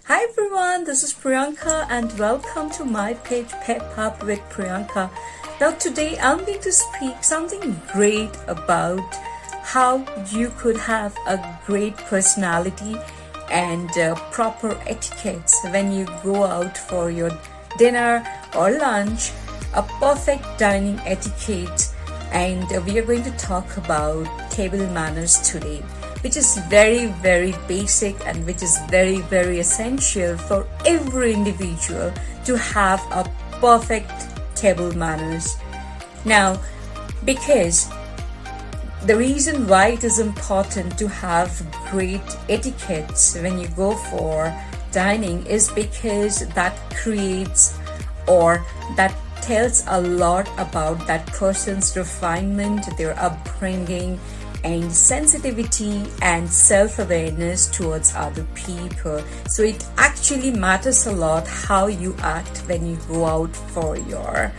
Hi everyone, this is Priyanka and welcome to my page Pep Up with Priyanka. Now today I'm going to speak something great about how you could have a great personality and proper etiquettes when you go out for your dinner or lunch, a perfect dining etiquette, and we are going to talk about table manners today, which is very basic and which is very essential for every individual to have a perfect table manners. Now, because the reason why it is important to have great etiquettes when you go for dining is because that creates or that tells a lot about that person's refinement, their upbringing, and sensitivity and self-awareness towards other people. So it actually matters a lot how you act when you go out for your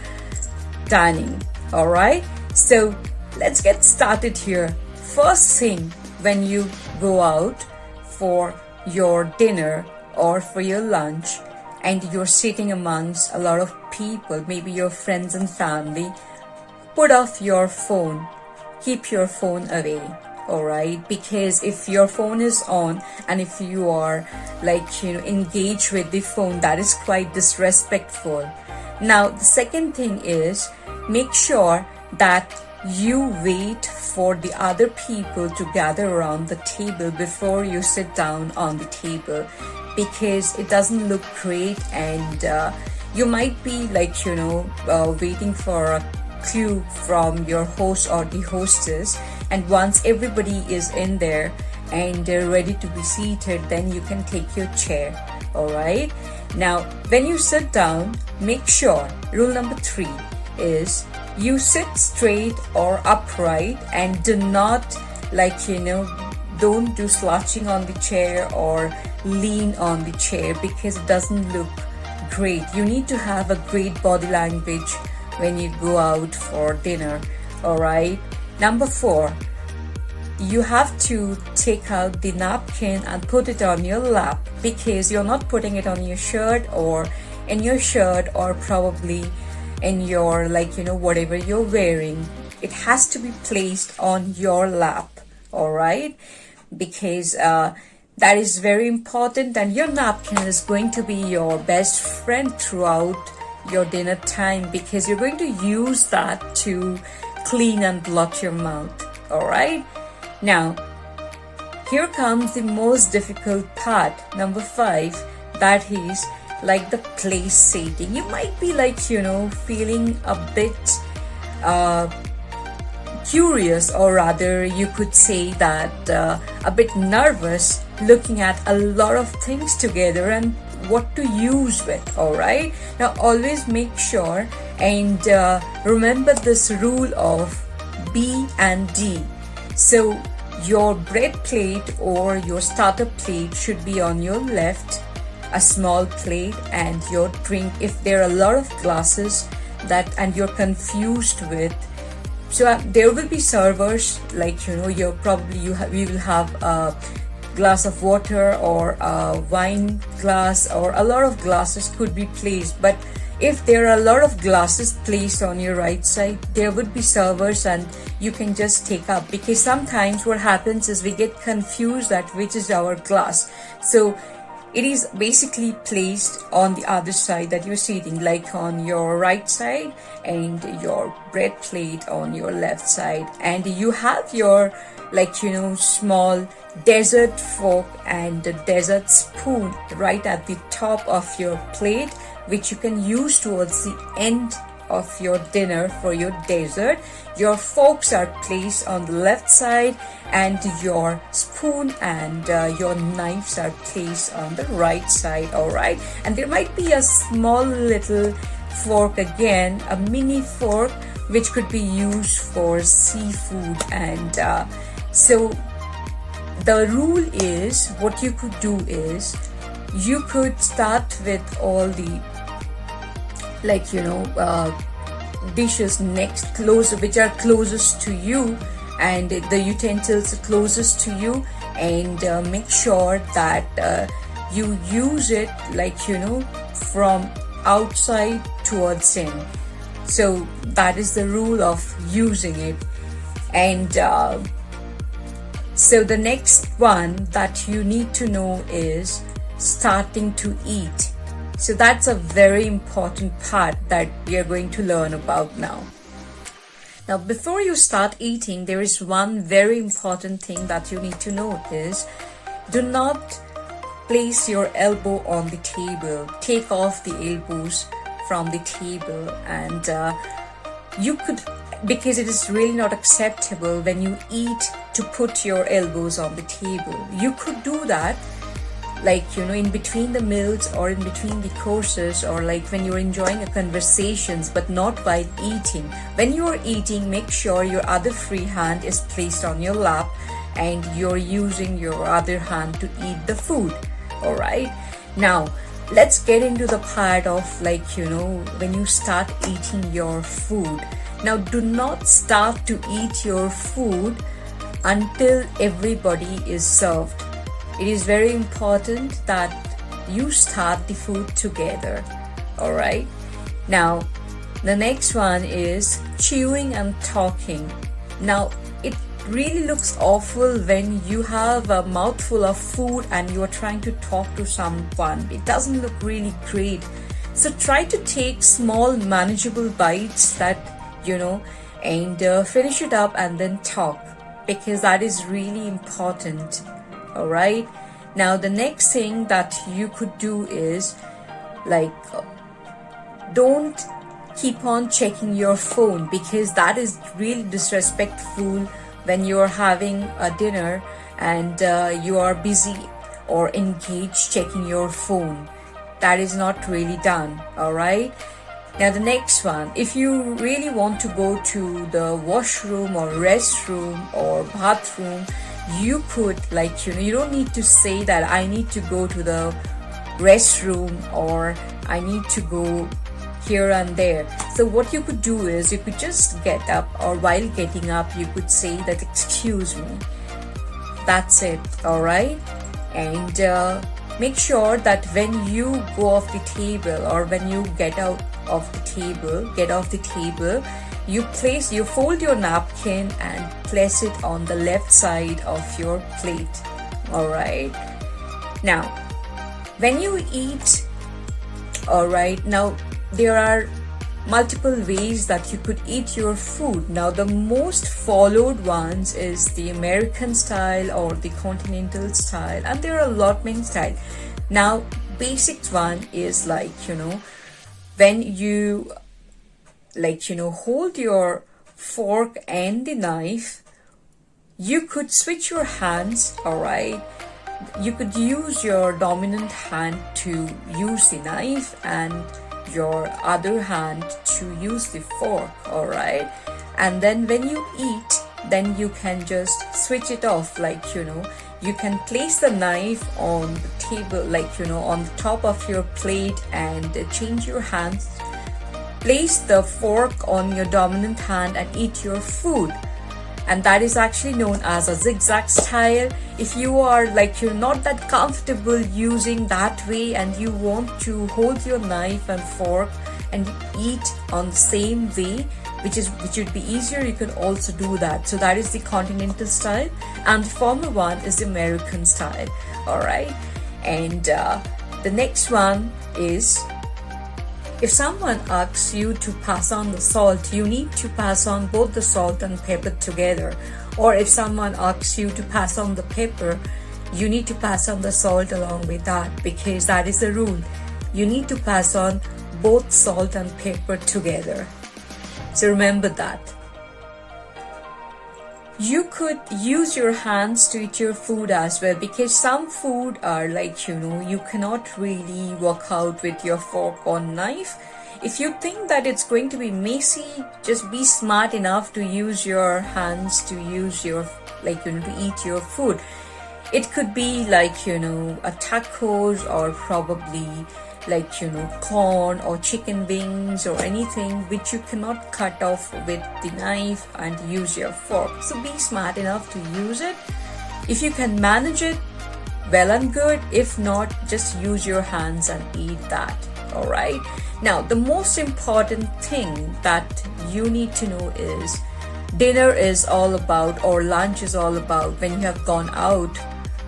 dining. All right, so let's get started here. First thing, when you go out for your dinner or for your lunch and you're sitting amongst a lot of people, maybe your friends and family, put off your phone. Keep your phone away, all right? Because if your phone is on and if you are engaged with the phone, that is quite disrespectful. Now, the second thing is make sure that you wait for the other people to gather around the table before you sit down on the table, because it doesn't look great and you might be waiting for a cue from your host or the hostess, and once everybody is in there and they're ready to be seated, then you can take your chair. All right, now when you sit down, make sure rule number 3 is you sit straight or upright and do not don't do slouching on the chair or lean on the chair, because it doesn't look great. You need to have a great body language when you go out for dinner. All right, number 4, you have to take out the napkin and put it on your lap, because you're not putting it on your shirt or in your shirt or probably in your whatever you're wearing. It has to be placed on your lap. All right, because that is very important, and your napkin is going to be your best friend throughout your dinner time, because you're going to use that to clean and blot your mouth. All right, now here comes the most difficult part, number 5, that is like the place seating. You might be feeling a bit curious, or rather you could say that a bit nervous, looking at a lot of things together and what to use with. All right, now always make sure and remember this rule of B and D. So your bread plate or your starter plate should be on your left, a small plate, and your drink, if there are a lot of glasses that and you're confused with. So there will be servers you will have a glass of water or a wine glass, or a lot of glasses could be placed. But if there are a lot of glasses placed on your right side, there would be servers and you can just take up, because sometimes what happens is we get confused at which is our glass. So it is basically placed on the other side that you're sitting, like on your right side, and your bread plate on your left side, and you have your small dessert fork and a dessert spoon right at the top of your plate, which you can use towards the end of your dinner for your dessert. Your forks are placed on the left side, and your spoon and your knives are placed on the right side. All right, and there might be a small little fork, again a mini fork, which could be used for seafood. And so the rule is, what you could do is you could start with all the dishes which are closest to you, and the utensils closest to you, and make sure that you use it from outside towards in. So that is the rule of using it. And so the next one that you need to know is starting to eat. So that's a very important part that we are going to learn about now. Now, before you start eating, there is one very important thing that you need to know is do not place your elbow on the table. Take off the elbows from the table, and you could, because it is really not acceptable when you eat to put your elbows on the table. You could do that in between the meals or in between the courses, or when you're enjoying a conversations, but not while eating. When you're eating, make sure your other free hand is placed on your lap and you're using your other hand to eat the food. All right, now let's get into the part of when you start eating your food. Now, do not start to eat your food until everybody is served. It is very important that you start the food together. All right. Now, the next one is chewing and talking. Now, it really looks awful when you have a mouthful of food and you are trying to talk to someone. It doesn't look really great. So try to take small, manageable bites and finish it up and then talk, because that is really important. All right. Now, the next thing that you could do is don't keep on checking your phone, because that is really disrespectful when you're having a dinner and you are busy or engaged checking your phone. That is not really done. All right. Now, the next one, if you really want to go to the washroom or restroom or bathroom, you could you don't need to say that I need to go to the restroom or I need to go here and there. So what you could do is you could just get up, or while getting up you could say that excuse me. That's it. All right. And make sure that when you go off the table or when you get off the table, you fold your napkin and place it on the left side of your plate. All right. Now, when you eat, all right, now there are multiple ways that you could eat your food. Now, the most followed ones is the American style or the continental style, and there are a lot many styles. Now, basic one is when you hold your fork and the knife, you could switch your hands. All right. You could use your dominant hand to use the knife and your other hand to use the fork. All right. And then when you eat, then you can just switch it off. You can place the knife on the table, on the top of your plate and change your hands. Place the fork on your dominant hand and eat your food. And that is actually known as a zigzag style. If you are you're not that comfortable using that way and you want to hold your knife and fork and eat on the same way, which would be easier, you can also do that. So that is the continental style, and the former one is the American style. All right. And the next one is, if someone asks you to pass on the salt, you need to pass on both the salt and pepper together. Or if someone asks you to pass on the pepper, you need to pass on the salt along with that, because that is the rule. You need to pass on both salt and pepper together. So remember that. You could use your hands to eat your food as well, because some food are you cannot really work out with your fork or knife. If you think that it's going to be messy, just be smart enough to use your hands to use your to eat your food. It could be a tacos, or probably corn or chicken wings or anything which you cannot cut off with the knife and use your fork. So be smart enough to use it. If you can manage it, well and good. If not, just use your hands and eat that. All right. Now, the most important thing that you need to know is dinner is all about, or lunch is all about, when you have gone out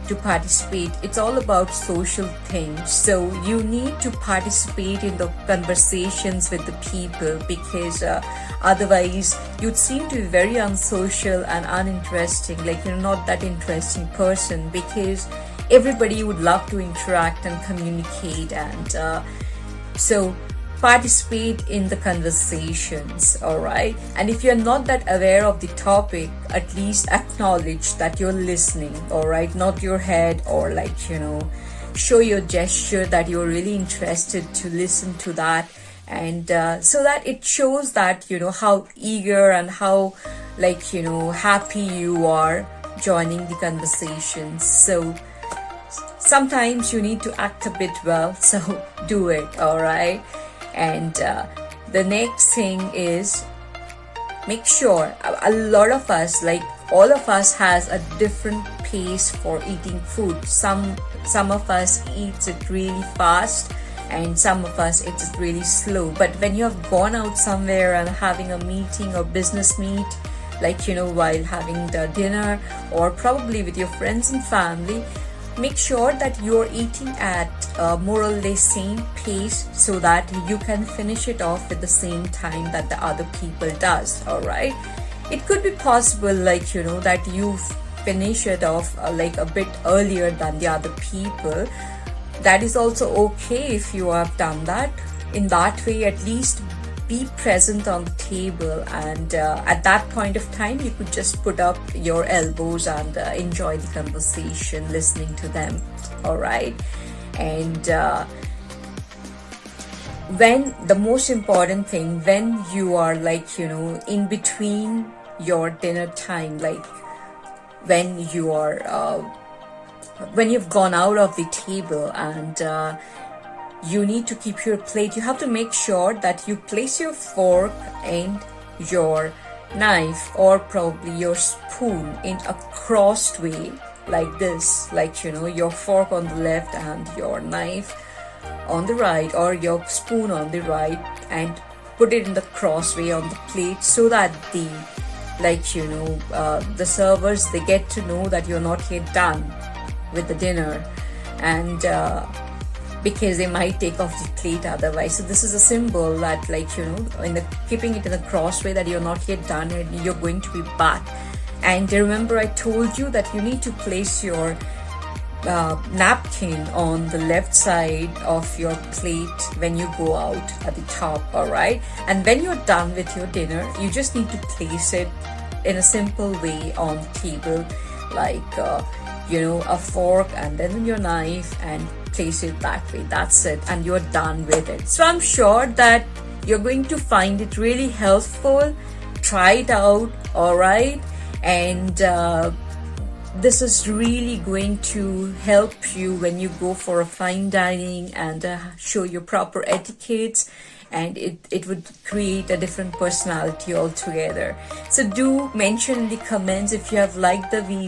to participate, it's all about social things. So you need to participate in the conversations with the people, because otherwise you'd seem to be very unsocial and uninteresting, like you're not that interesting person, because everybody would love to interact and communicate. And so participate in the conversations. All right. And if you're not that aware of the topic, at least acknowledge that you're listening. All right. Not your head, or like, show your gesture that you're really interested to listen to that. And so that it shows that, how eager and how, like, happy you are joining the conversations. So sometimes you need to act a bit well, so do it. All right. And the next thing is, make sure, a lot of us, like all of us, has a different pace for eating food. Some of us eats it really fast, and some of us eats it really slow. But when you have gone out somewhere and having a meeting or business meet, like, while having the dinner, or probably with your friends and family, make sure that you're eating at more or less same pace, so that you can finish it off at the same time that the other people does. All right. It could be possible, like, that you finish it off like a bit earlier than the other people. That is also okay if you have done that. In that way, at least be present on the table, and at that point of time you could just put up your elbows and enjoy the conversation, listening to them. All right. And when the most important thing, when you are, like, in between your dinner time, like when you are when you've gone out of the table, and you need to keep your plate, you have to make sure that you place your fork and your knife, or probably your spoon, in a crossed way, like this, like, your fork on the left and your knife on the right, or your spoon on the right, and put it in the cross way on the plate, so that the, like, the servers, they get to know that you're not yet done with the dinner. And because they might take off the plate otherwise. So this is a symbol that, like, in the keeping it in the cross way, that you're not yet done and you're going to be back. And remember, I told you that you need to place your napkin on the left side of your plate when you go out at the top. All right. And when you're done with your dinner, you just need to place it in a simple way on the table, like a fork and then your knife, and place it that way. That's it, and you're done with it. So I'm sure that you're going to find it really helpful. Try it out. All right. And this is really going to help you when you go for a fine dining, and show your proper etiquettes, and it would create a different personality altogether. So do mention in the comments if you have liked the video.